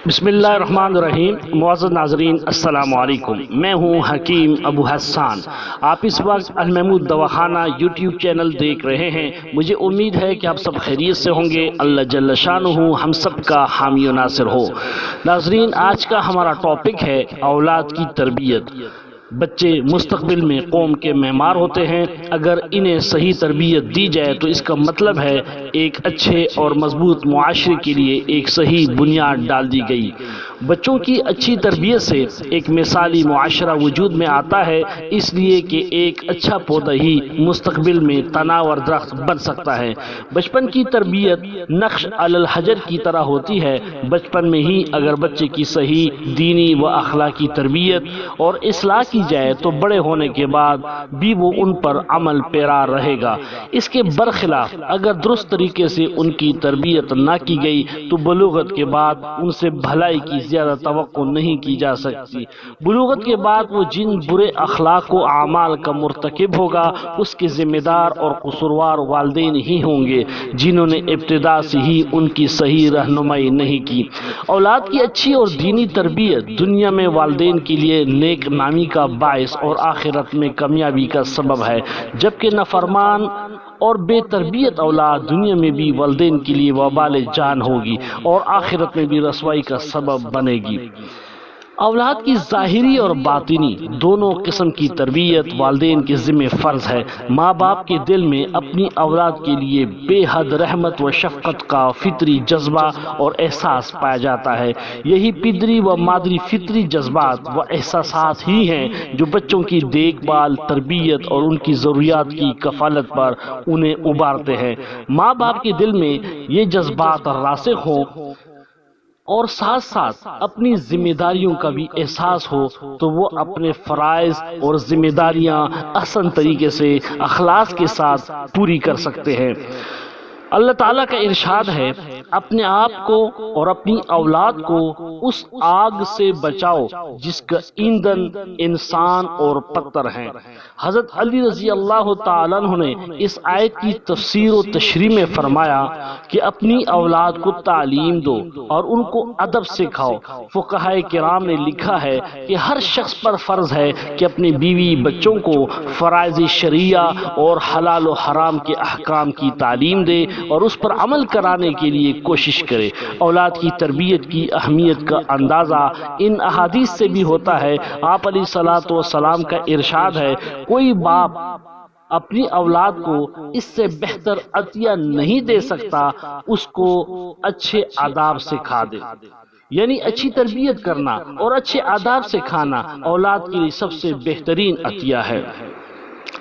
بسم اللہ الرحمن الرحیم۔ معزز ناظرین السلام علیکم، میں ہوں حکیم ابو حسان۔ آپ اس وقت المحمود دواخانہ یوٹیوب چینل دیکھ رہے ہیں۔ مجھے امید ہے کہ آپ سب خیریت سے ہوں گے۔ اللہ جل شانہ ہم سب کا حامی و ناصر ہو۔ ناظرین، آج کا ہمارا ٹاپک ہے اولاد کی تربیت۔ بچے مستقبل میں قوم کے معمار ہوتے ہیں۔ اگر انہیں صحیح تربیت دی جائے تو اس کا مطلب ہے ایک اچھے اور مضبوط معاشرے کے لیے ایک صحیح بنیاد ڈال دی گئی۔ بچوں کی اچھی تربیت سے ایک مثالی معاشرہ وجود میں آتا ہے، اس لیے کہ ایک اچھا پودا ہی مستقبل میں تناور درخت بن سکتا ہے۔ بچپن کی تربیت نقش علی الحجر کی طرح ہوتی ہے۔ بچپن میں ہی اگر بچے کی صحیح دینی و اخلاقی تربیت اور اصلاح کی جائے تو بڑے ہونے کے بعد بھی وہ ان پر عمل پیرا رہے گا۔ اس کے برخلاف اگر درست طریقے سے ان کی تربیت نہ کی گئی تو بلوغت کے بعد ان سے بھلائی کی زیادہ توقع نہیں کی جا سکتی۔ بلوغت کے بعد وہ جن برے اخلاق و اعمال کا مرتکب ہوگا اس کے ذمہ دار اور قصوروار والدین ہی ہوں گے، جنہوں نے ابتدا سے ہی ان کی صحیح رہنمائی نہیں کی۔ اولاد کی اچھی اور دینی تربیت دنیا میں والدین کے لیے نیک نامی کا باعث اور آخرت میں کامیابی کا سبب ہے، جبکہ نافرمان اور بے تربیت اولاد دنیا میں بھی والدین کے لیے وبال جان ہوگی اور آخرت میں بھی رسوائی کا سبب بنے گی۔ اولاد کی ظاہری اور باطنی دونوں قسم کی تربیت والدین کے ذمہ فرض ہے۔ ماں باپ کے دل میں اپنی اولاد کے لیے بے حد رحمت و شفقت کا فطری جذبہ اور احساس پایا جاتا ہے۔ یہی پدری و مادری فطری جذبات و احساسات ہی ہیں جو بچوں کی دیکھ بھال، تربیت اور ان کی ضروریات کی کفالت پر انہیں ابھارتے ہیں۔ ماں باپ کے دل میں یہ جذبات راسخ ہوں اور ساتھ ساتھ اپنی ذمہ داریوں کا بھی احساس ہو تو وہ اپنے فرائض اور ذمہ داریاں احسن طریقے سے اخلاص کے ساتھ پوری کر سکتے ہیں۔ اللہ تعالیٰ کا ارشاد ہے، اپنے آپ کو اور اپنی اولاد کو اس آگ سے بچاؤ جس کا ایندھن انسان اور پتھر ہیں۔ حضرت علی رضی اللہ تعالیٰ عنہ نے اس آیت کی تفسیر و تشریح میں فرمایا کہ اپنی اولاد کو تعلیم دو اور ان کو ادب سکھاؤ۔ فقہائے کرام نے لکھا ہے کہ ہر شخص پر فرض ہے کہ اپنی بیوی بچوں کو فرائض شرعیہ اور حلال و حرام کے احکام کی تعلیم دے اور اس پر عمل کرانے کے لیے کوشش کرے۔ اولاد کی تربیت کی اہمیت کا اندازہ ان احادیث سے بھی ہوتا ہے۔ آپ علیہ الصلوۃ والسلام کا ارشاد ہے، کوئی باپ اپنی اولاد کو اس سے بہتر عطیہ نہیں دے سکتا اس کو اچھے آداب سکھا دے۔ یعنی اچھی تربیت کرنا اور اچھے آداب سکھانا اولاد کے لیے سب سے بہترین عطیہ ہے۔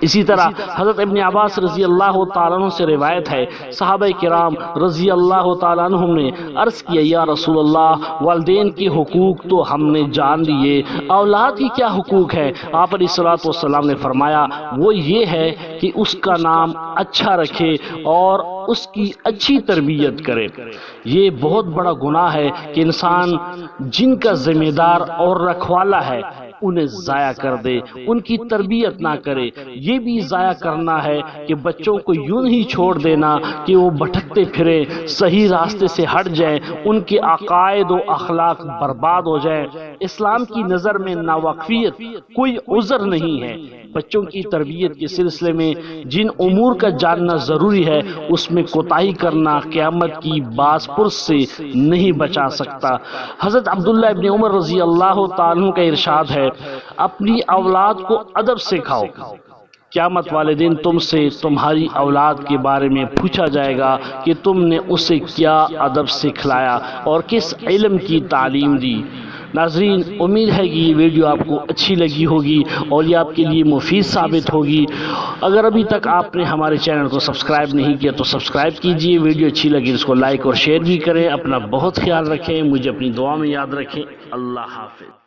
اسی طرح حضرت ابن عباس رضی اللہ تعالیٰ عنہ سے روایت ہے، صحابہ کرام رضی اللہ تعالیٰ عنہم نے عرض کیا، یا رسول اللہ، والدین کے حقوق تو ہم نے جان لیے، اولاد کی کیا حقوق ہے؟ آپ علیہ الصلوۃ والسلام نے فرمایا، وہ یہ ہے کہ اس کا نام اچھا رکھے اور اس کی اچھی تربیت کرے۔ یہ بہت بڑا گناہ ہے کہ انسان جن کا ذمہ دار اور رکھوالا ہے انہیں ضائع کر دے، ان کی تربیت نہ کرے۔ یہ بھی ضائع کرنا ہے کہ بچوں کو یوں ہی چھوڑ دینا کہ وہ بھٹکتے پھریں، صحیح راستے سے ہٹ جائیں، ان کے عقائد و اخلاق برباد ہو جائیں۔ اسلام کی نظر میں ناواقفیت کوئی عذر نہیں ہے۔ بچوں کی تربیت کے سلسلے میں جن امور کا جاننا ضروری ہے اس میں کوتاہی کرنا قیامت کی باز پرس سے نہیں بچا سکتا۔ حضرت عبداللہ ابن عمر رضی اللہ تعالیٰ عنہ کا ارشاد ہے، اپنی اولاد کو ادب سکھاؤ، قیامت والے دن تم سے تمہاری اولاد کے بارے میں پوچھا جائے گا کہ تم نے اسے کیا ادب سکھلایا اور کس علم کی تعلیم دی۔ ناظرین، امید ہے کہ یہ ویڈیو آپ کو اچھی لگی ہوگی اور یہ آپ کے لیے مفید ثابت ہوگی۔ اگر ابھی تک آپ نے ہمارے چینل کو سبسکرائب نہیں کیا تو سبسکرائب کیجئے، ویڈیو اچھی لگی اس کو لائک اور شیئر بھی کریں۔ اپنا بہت خیال رکھیں، مجھے اپنی دعا میں یاد رکھیں۔ اللہ حافظ۔